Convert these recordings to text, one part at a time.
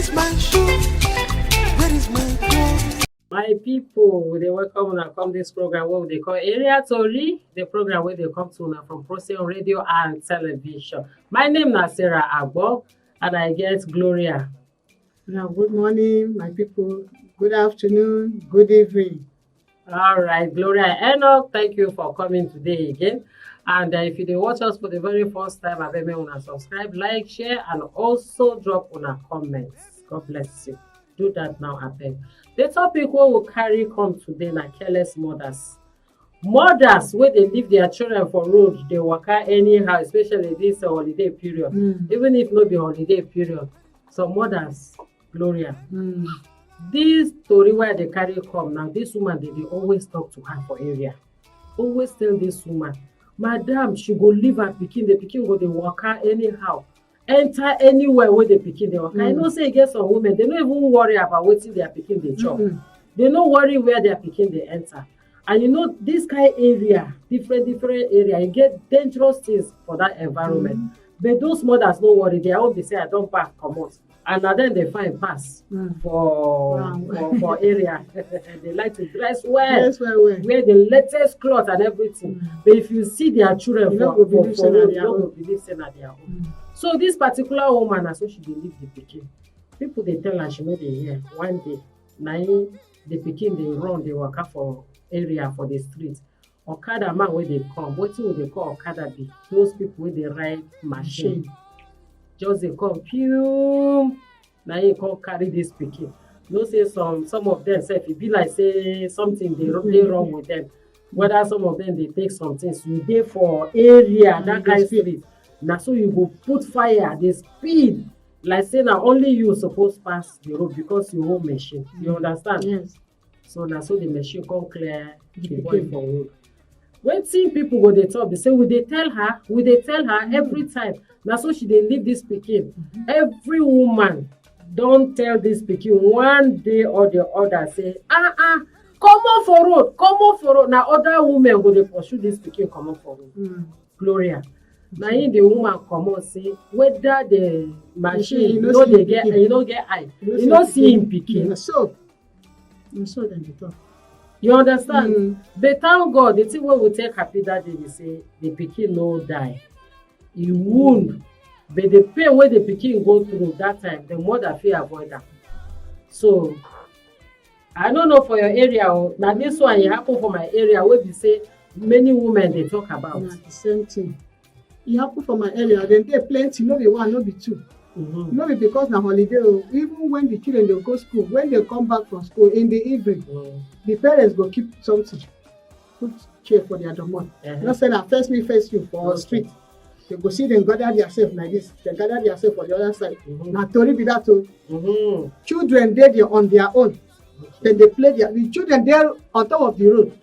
is my shoe? Where is my clothes? My people, they welcome and come this program what they call Area Tori, the program where they come to now from Procyon radio and television. My name is Sarah Agbo, and I get Gloria. Now, good morning, my people. Good afternoon, good evening. All right, Gloria Enoch, thank you for coming today again. And if you watch us for the very first time, I beg you to subscribe, like, share, and also drop on our comments. God bless you. Do that now, I beg. The topic we will carry come today na careless mothers. Mothers where they leave their children for road, they work out anyhow, especially this holiday period. Even if not be holiday period, some mothers, Gloria. This story where they carry come now, this woman they always talk to her for area. Always tell this woman, Madam, she go leave her pikin, the pikin go they work out anyhow. Enter anywhere where the pikin they work. I know say get some women, they don't even worry about waiting their pikin they chop. They don't worry where their pikin they enter. And you know, this kind of area, different area, you get dangerous things for that environment. But those mothers don't worry, they all they say I don't back come out. And now then they find pass for area. They like to dress well, wear the latest clothes and everything. But if you see their children for road, you don't believe saying that they are own. So this particular woman, as so she dey leave the pikin. People they tell her she know they hear. One day, now the pikin they run, they walk up for area for the street. Okada man where they come, what will they call Okada be? Those people where they ride machine. Just they come, pew. Now you can't carry this pikin. No say some of them say if it be like say something they wrong with them. Whether some of them they take some things, you dey for area that kind of street. Now so you go put fire, the speed. Like say now only you supposed pass the road because you hold machine. You understand? Yes. So now so the machine come clear the boy for road. When seeing people go they talk, they say, will they tell her every time. Now so she they leave this pikin. Every woman don't tell this pikin one day or the other say, come on for road. Now other women go they pursue this pikin come on for road. Gloria. Now in the woman come on say whether the machine they get eye. You know see him pikin. So then they talk. You understand? But thank God, the thing we take happy that day, they say the pikin no die. He wound. But the pain where the pikin go through that time, the mother fear avoid that. So, I don't know for your area, now this one it happen for my area where they say many women they talk about. The same thing. It happen for my area, then they plenty, no be one, no be two. No be because na holiday, even when the children they go school, when they come back from school in the evening, the parents go keep something, put chair for their dormant. Not say na first me face you for street. They go see them gather themselves like this, they gather themselves for the other side. Na Tori be that too. Children there on their own. Then they play the children there on top of the road.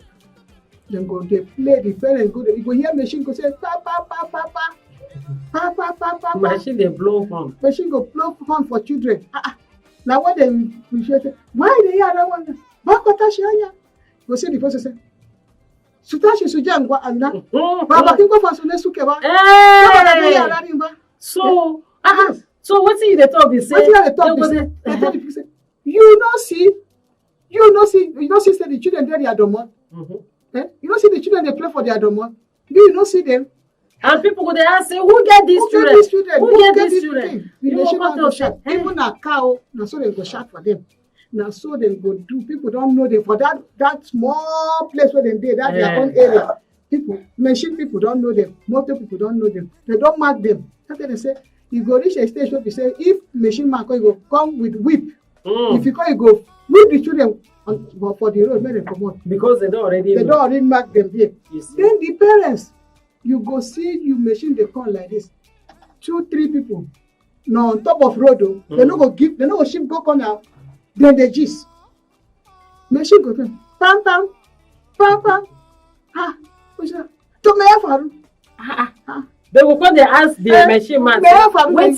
Then go they play, the parents go, you go hear machine go say papa. Machine they blow horn. Machine go blow horn for children. Now what them why they are that one? Bakota shanya. Go see the person say, Sutashi sujangwa anda. Baba kingo fa sune suke ba. So so what see the talk they say? What the talk they tell the people say, you know see say the children there they are dormant. You don't see the children they play for their dormant. You don't see them. And people go they ask say, who get these children? Who get these children? The nation go shout. Even a cow, now so they go shout for them. Now so they go do. People don't know them for that small place where they did that their own area. People don't know them. Motor people don't know them. They don't mark them. That's why they say you go reach a stage where they say if machine man you go come with whip. If you come you go whip the children for the road where they come out. Because they don't already mark them there. Then the parents. You go see you machine they come like this. 2-3 people. Now on top of road, they no go ship go come out. Then they gist. Machine go come. Pam. What's that? To me faru. They will come they ask the machine man. What's happen? What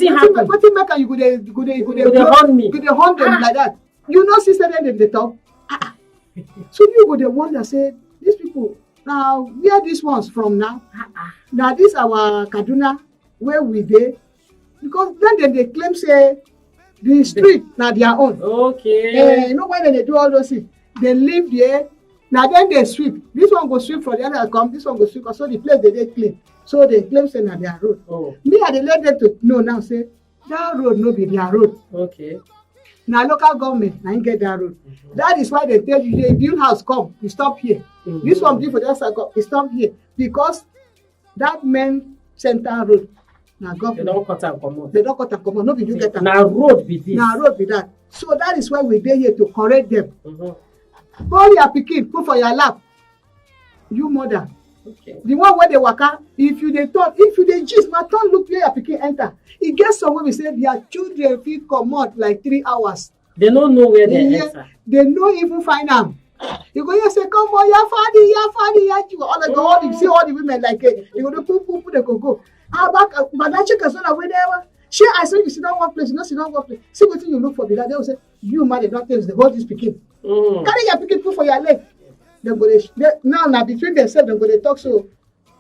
you make you go they hunt me. Go they hunt them like that. You know sister then they talk. So you go they wonder say these people. Now, where these ones from now? Now, this our Kaduna, where we dey. Because then they claim say, The street na their own. Okay. You know when they do all those things, they live there. Now then they sweep. This one go sweep for the other come. This one go sweep. So the place they clean. So they claim say na their road. Oh. Me, I dey let them to know now say that road no be their road. Okay. Na local government na im get that road. That is why they tell you, the build house come, you stop here. This one build for the other side come, you stop here. Because that main center road na government. They don cut am comot. They don cut am comot. No be you get am. Na road be this. Na road be that. So that is why we dey here to correct them. Hold your pikin, put for your lap. You mother. Okay. The one wey dey waka, if you dey gist, na turn look where your pikin enter. E get some wey be say their children fit comot like 3 hours. They no know where they enter. They no even find am. You go hear say, come on, ya you all the all you see all the women like you go do poo, they go. Back, but that chick is not away there. She, I say you sit down one place, you know, sit down one place. See what you look for be that. They will say, you man, the doctors, they hold this pikin. Carry your pikin, put for your leg. They go, now between themselves, they go, they talk. So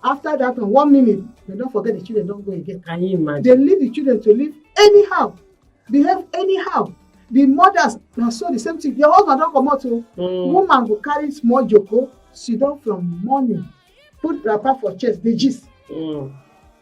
after that, on 1 minute, they don't forget the children, don't go again. Can you imagine? They leave the children to live anyhow, behave anyhow. The mothers, now so the same thing. Your husband don't come out to woman will carry small joko, sit down from morning, put wrapper for chest, they gist.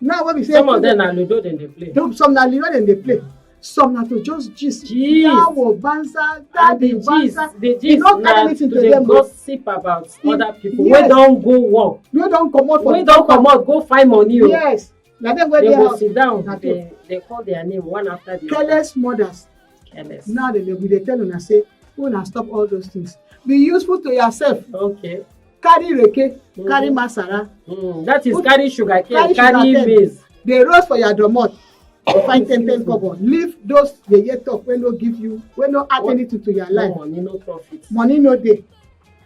Now when we say some of them are ludo, then they play. Some na ludo, then they play. Some na to just gist. Yawo, banza, daddy, banza. The gist na to dey gossip about other people. Yes. We don't go work. We don't come out. We don't come out. Go find money. Yes. Now then when they go sit down, they call their name one after the other. Careless mothers. Careless. Now they tell una say, una stop all those things. Be useful to yourself. Okay. Carry reke, carry masara. That is carry sugar cane, carry maize. They roast for your domot. You find 10 kobo. Leave those the yet talk when no give you, when no add anything to your life. No money, no profit. Money no dey.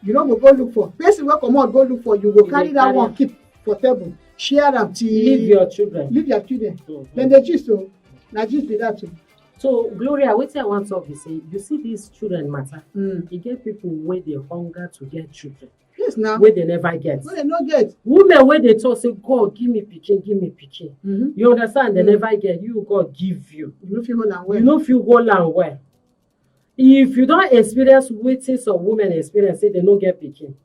You no go look for. Person wey comot go look for, you go carry that one keep for table. Share am till. Leave your children. Leave your children. Then they gist o. Na gist be that too. So Gloria, wetin I wan talk be say, you see these children matter. E get people wey dey hunger to get children. Yes, now. Wey they never get. Wey they no get. Women wey dey talk say, God give me pikin, give me pikin. You understand? They never get. You, God give you. You no fit hold am well. You no fit hold am well. If you don experience wetin some women experience, say they no get pikin.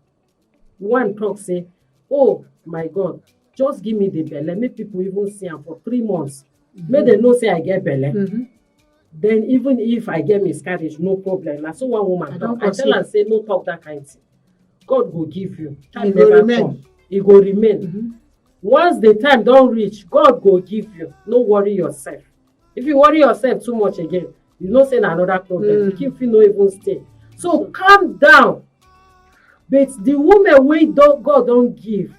One talk say, oh my God, just give me the belle. Make people even see am for 3 months. Make they know say I get belle. Then even if I get miscarriage, no problem. Na so one woman talk. I tell am say no talk that kind thing. God go give you. Time never come. E go remain. Once the time don reach, God go give you. No worry yourself. If you worry yourself too much again, you know say na another problem. Pikin fit no even stay. So calm down. But the woman wey God don give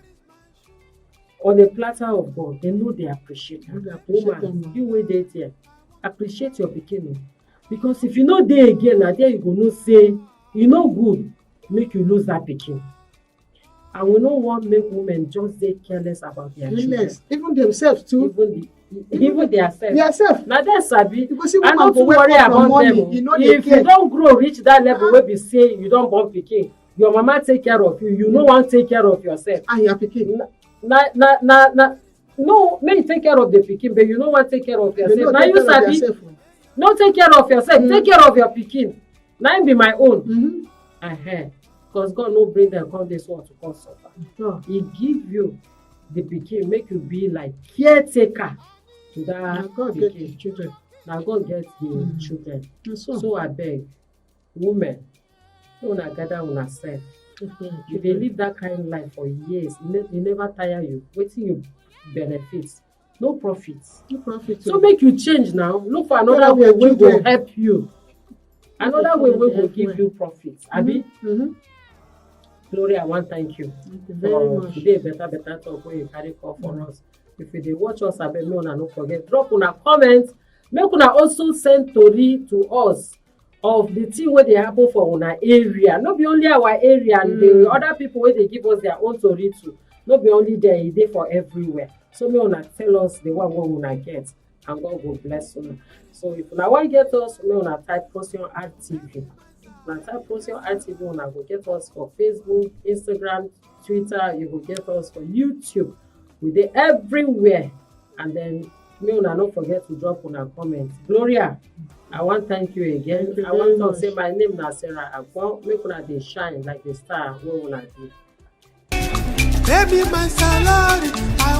on a platter of God, they know they appreciate am. Woman, you wey dey there, appreciate your pikin. Because if you no dey again, na there you go know say e no good make you lose that pikin. And we no want make women just dey careless about their children. Even themselves too. Even theirself. Na dem sabi. I no too worry about them. If you don grow reach that level wey be say you don born pikin, your mama take care of you. You no wan take care of yourself. And your pikin. No, make you take care of the pikin, but you no wan take care of yourself. Na you sabi. No take care of yourself. Take care of your pikin. Na im be my own. Because God no bring them come this world to come suffer. He give you the pikin, make you be like caretaker to that pikin. Children. Now God get the children. So I beg, women, una gather una self. You dey live that kind of life for years, e never tire you. Wetin you benefit? No profit. So make you change now. Look for another way wey go help you. Another way wey go give you profit. Abi? Gloria, I want to thank you for today. Better talk when you carry call for us. If you dey watch us, abeg make una no forget drop una comment. Make una also send Tori to us of the thing wey dey happen for una area. No be only our area, and the other people wey dey give us their own Tori too. No be only there, e dey for everywhere. So make una tell us the one wey una get, and God go bless una. So if una wan get us, make una type Procyon RTV. Na type Procyon RTV, una go get us for Facebook, Instagram, Twitter. You go get us for YouTube. We dey everywhere. And then make una no forget to drop una comment. Gloria, I want thank you again. Thank you I want very to say much. my name na Sarah Agbo. Make una dey shine like the star wey una dey. Baby, my salary, I